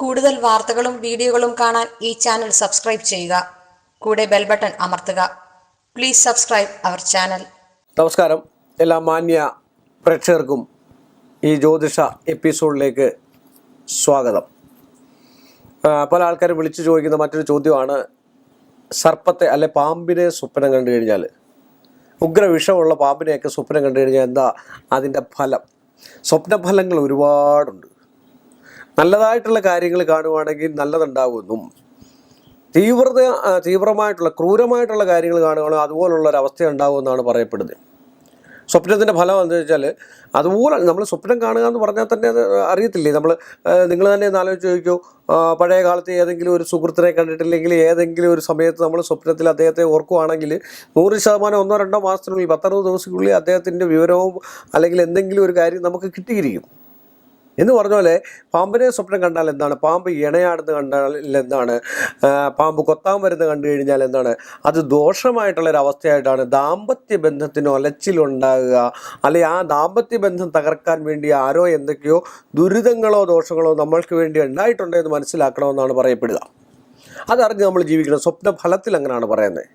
കൂടുതൽ വാർത്തകളും വീഡിയോകളും കാണാൻ ഈ ചാനൽ സബ്സ്ക്രൈബ് ചെയ്യുക. കൂടെ ബെൽ ബട്ടൺ അമർത്തുക. Please subscribe our channel. നമസ്കാരം. എല്ലാ മാന്യ പ്രേക്ഷകർക്കും ഈ ജ്യോതിഷ എപ്പിസോഡിലേക്ക് സ്വാഗതം. പല ആൾക്കാരും വിളിച്ചു ചോദിക്കുന്ന മറ്റൊരു ചോദ്യമാണ്, സർപ്പത്തെ അല്ലെ പാമ്പിനെ സ്വപ്നം കണ്ടു കഴിഞ്ഞാൽ, ഉഗ്രവിഷമുള്ള പാമ്പിനെയൊക്കെ സ്വപ്നം കണ്ടു കഴിഞ്ഞാൽ എന്താ അതിൻ്റെ ഫലം? സ്വപ്നഫലങ്ങൾ ഒരുപാടുണ്ട്. നല്ലതായിട്ടുള്ള കാര്യങ്ങൾ കാണുവാണെങ്കിൽ നല്ലതുണ്ടാകുമെന്നും, തീവ്രമായിട്ടുള്ള ക്രൂരമായിട്ടുള്ള കാര്യങ്ങൾ കാണുകയാണെങ്കിൽ അതുപോലുള്ളൊരവസ്ഥ ഉണ്ടാകുമെന്നാണ് പറയപ്പെടുന്നത്. സ്വപ്നത്തിൻ്റെ ഫലം എന്താ വെച്ചാൽ, അതുപോലെ നമ്മൾ സ്വപ്നം കാണുക എന്ന് പറഞ്ഞാൽ തന്നെ അത് അറിയത്തില്ലേ? നിങ്ങൾ തന്നെ ഒന്ന് ആലോചിച്ച് ചോദിക്കൂ. പഴയ കാലത്ത് ഏതെങ്കിലും ഒരു സുഹൃത്തിനെ കണ്ടിട്ടില്ലെങ്കിൽ ഏതെങ്കിലും ഒരു സമയത്ത് നമ്മൾ സ്വപ്നത്തിൽ അദ്ദേഹത്തെ ഓർക്കുകയാണെങ്കിൽ 100% 1-2 മാസത്തിനുള്ളിൽ 10-60 ദിവസത്തിനുള്ളിൽ അദ്ദേഹത്തിൻ്റെ വിവരവും അല്ലെങ്കിൽ എന്തെങ്കിലും ഒരു കാര്യം നമുക്ക് കിട്ടിയിരിക്കും. എന്ന് പറഞ്ഞ പോലെ പാമ്പിനെ സ്വപ്നം കണ്ടാൽ എന്താണ്, പാമ്പ് ഇണയാടുന്ന കണ്ടാൽ എന്താണ്, പാമ്പ് കൊത്താൻ വരുന്നത് കണ്ടു കഴിഞ്ഞാൽ എന്താണ്, അത് ദോഷമായിട്ടുള്ളൊരവസ്ഥയായിട്ടാണ്. ദാമ്പത്യ ബന്ധത്തിന് ഒലച്ചിലുണ്ടാകുക, അല്ലെങ്കിൽ ആ ദാമ്പത്യ ബന്ധം തകർക്കാൻ വേണ്ടി ആരോ എന്തൊക്കെയോ ദുരിതങ്ങളോ ദോഷങ്ങളോ നമ്മൾക്ക് വേണ്ടി ഉണ്ടായിട്ടുണ്ടെന്ന് മനസ്സിലാക്കണമെന്നാണ് പറയപ്പെടുക. അതറിഞ്ഞ് നമ്മൾ ജീവിക്കണം. സ്വപ്നഫലത്തിൽ അങ്ങനെയാണ് പറയുന്നത്.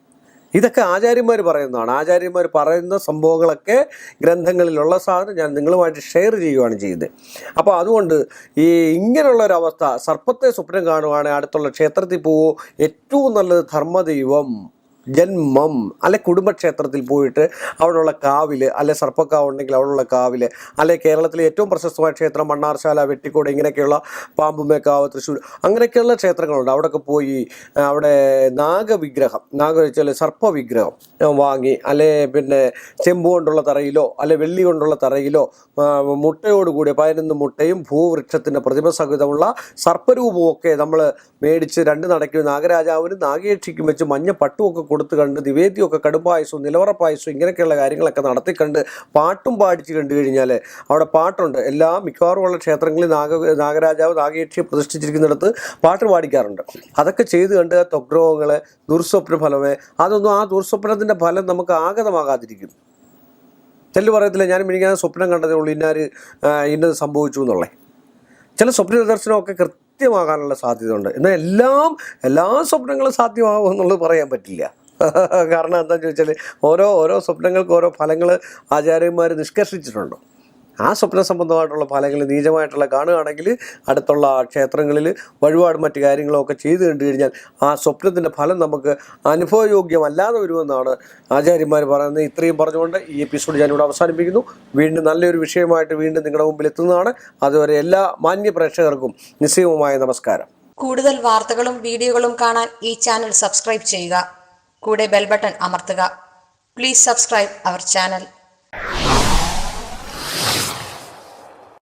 ഇതൊക്കെ ആചാര്യന്മാർ പറയുന്നതാണ്. ആചാര്യന്മാർ പറയുന്ന സംഭവങ്ങളൊക്കെ ഗ്രന്ഥങ്ങളിലുള്ള സാധനം ഞാൻ നിങ്ങളുമായിട്ട് ഷെയർ ചെയ്യുകയാണ് ചെയ്യുന്നത്. അപ്പോൾ അതുകൊണ്ട് ഇങ്ങനെയുള്ളൊരവസ്ഥ, സർപ്പത്തെ സ്വപ്നം കാണുകയാണെങ്കിൽ അടുത്തുള്ള ക്ഷേത്രത്തിൽ പോവോ, ഏറ്റവും നല്ലത് ധർമ്മദൈവം, ജന്മം അല്ലെ കുടുംബക്ഷേത്രത്തിൽ പോയിട്ട് അവിടെയുള്ള കാവിൽ, അല്ലെ സർപ്പക്കാവ് ഉണ്ടെങ്കിൽ അവിടെയുള്ള കാവിൽ, അല്ലെ കേരളത്തിലെ ഏറ്റവും പ്രശസ്തമായ ക്ഷേത്രം മണ്ണാർശാല, വെട്ടിക്കോട്, ഇങ്ങനെയൊക്കെയുള്ള പാമ്പുമേക്കാവ്, തൃശ്ശൂർ, അങ്ങനെയൊക്കെയുള്ള ക്ഷേത്രങ്ങളുണ്ട്. അവിടെയൊക്കെ പോയി അവിടെ വെച്ചാൽ സർപ്പവിഗ്രഹം വാങ്ങി, അല്ലെ പിന്നെ ചെമ്പ് കൊണ്ടുള്ള തറയിലോ അല്ലെ വെള്ളി കൊണ്ടുള്ള തറയിലോ മുട്ടയോടുകൂടി 11 മുട്ടയും ഭൂവൃക്ഷത്തിൻ്റെ പ്രതിമ സഹിതമുള്ള സർപ്പരൂപമൊക്കെ നമ്മൾ മേടിച്ച് 2 നടക്കും നാഗരാജാവിനും നാഗേക്ഷിക്കും വെച്ച് മഞ്ഞ പട്ടുമൊക്കെ കൊടുത്ത് കണ്ട് നിവേദ്യമൊക്കെ കടുംപായസവും നിലവറപ്പായസവും ഇങ്ങനെയൊക്കെയുള്ള കാര്യങ്ങളൊക്കെ നടത്തിക്കണ്ട് പാട്ടും പാടിച്ച് കണ്ടു കഴിഞ്ഞാൽ അവിടെ പാട്ടുണ്ട്. മിക്കവാറും ഉള്ള ക്ഷേത്രങ്ങളിൽ നാഗരാജാവ് നാഗേക്ഷിയെ പ്രതിഷ്ഠിച്ചിരിക്കുന്നിടത്ത് പാട്ട് പാടിക്കാറുണ്ട്. അതൊക്കെ ചെയ്ത് കണ്ട് ത്വഗ്രോഹങ്ങൾ, ദുർസ്വപ്ന ഫലമേ, അതൊന്നും ആ ദുർസ്വപ്നത്തിൻ്റെ ഫലം നമുക്ക് ആഗതമാകാതിരിക്കും. ചെല്ലു പറയത്തില്ല, ഞാൻ മിനിക്കാൻ സ്വപ്നം കണ്ടതേ ഉള്ളൂ ഇന്നത് സംഭവിച്ചു എന്നുള്ളത്. ചില സ്വപ്ന ദർശനമൊക്കെ കൃത്യമാകാനുള്ള സാധ്യത ഉണ്ട്. എന്നാൽ എല്ലാ സ്വപ്നങ്ങളും സാധ്യമാകും എന്നുള്ളത് പറയാൻ പറ്റില്ല. കാരണം എന്താണെന്ന് ചോദിച്ചാൽ ഓരോ സ്വപ്നങ്ങൾക്ക് ഓരോ ഫലങ്ങൾ ആചാര്യന്മാർ നിഷ്കർഷിച്ചിട്ടുണ്ട്. ആ സ്വപ്ന സംബന്ധമായിട്ടുള്ള ഫലങ്ങൾ നീചമായിട്ടുള്ള കാണുകയാണെങ്കിൽ അടുത്തുള്ള ക്ഷേത്രങ്ങളിൽ വഴിപാട് മറ്റു കാര്യങ്ങളൊക്കെ ചെയ്ത് കണ്ടു കഴിഞ്ഞാൽ ആ സ്വപ്നത്തിൻ്റെ ഫലം നമുക്ക് അനുഭവയോഗ്യമല്ലാതെ വരുമെന്നാണ് ആചാര്യന്മാർ പറയുന്നത്. ഇത്രയും പറഞ്ഞുകൊണ്ട് ഈ എപ്പിസോഡ് ഞാനിവിടെ അവസാനിപ്പിക്കുന്നു. വീണ്ടും നല്ലൊരു വിഷയമായിട്ട് വീണ്ടും നിങ്ങളുടെ മുമ്പിൽ എത്തുന്നതാണ്. അതുവരെ എല്ലാ മാന്യ പ്രേക്ഷകർക്കും നിസ്സീമമായ നമസ്കാരം. കൂടുതൽ വാർത്തകളും വീഡിയോകളും കാണാൻ ഈ ചാനൽ സബ്സ്ക്രൈബ് ചെയ്യുക. കൂടെ ബെൽ ബട്ടൺ അമർത്തുക. Please subscribe our channel.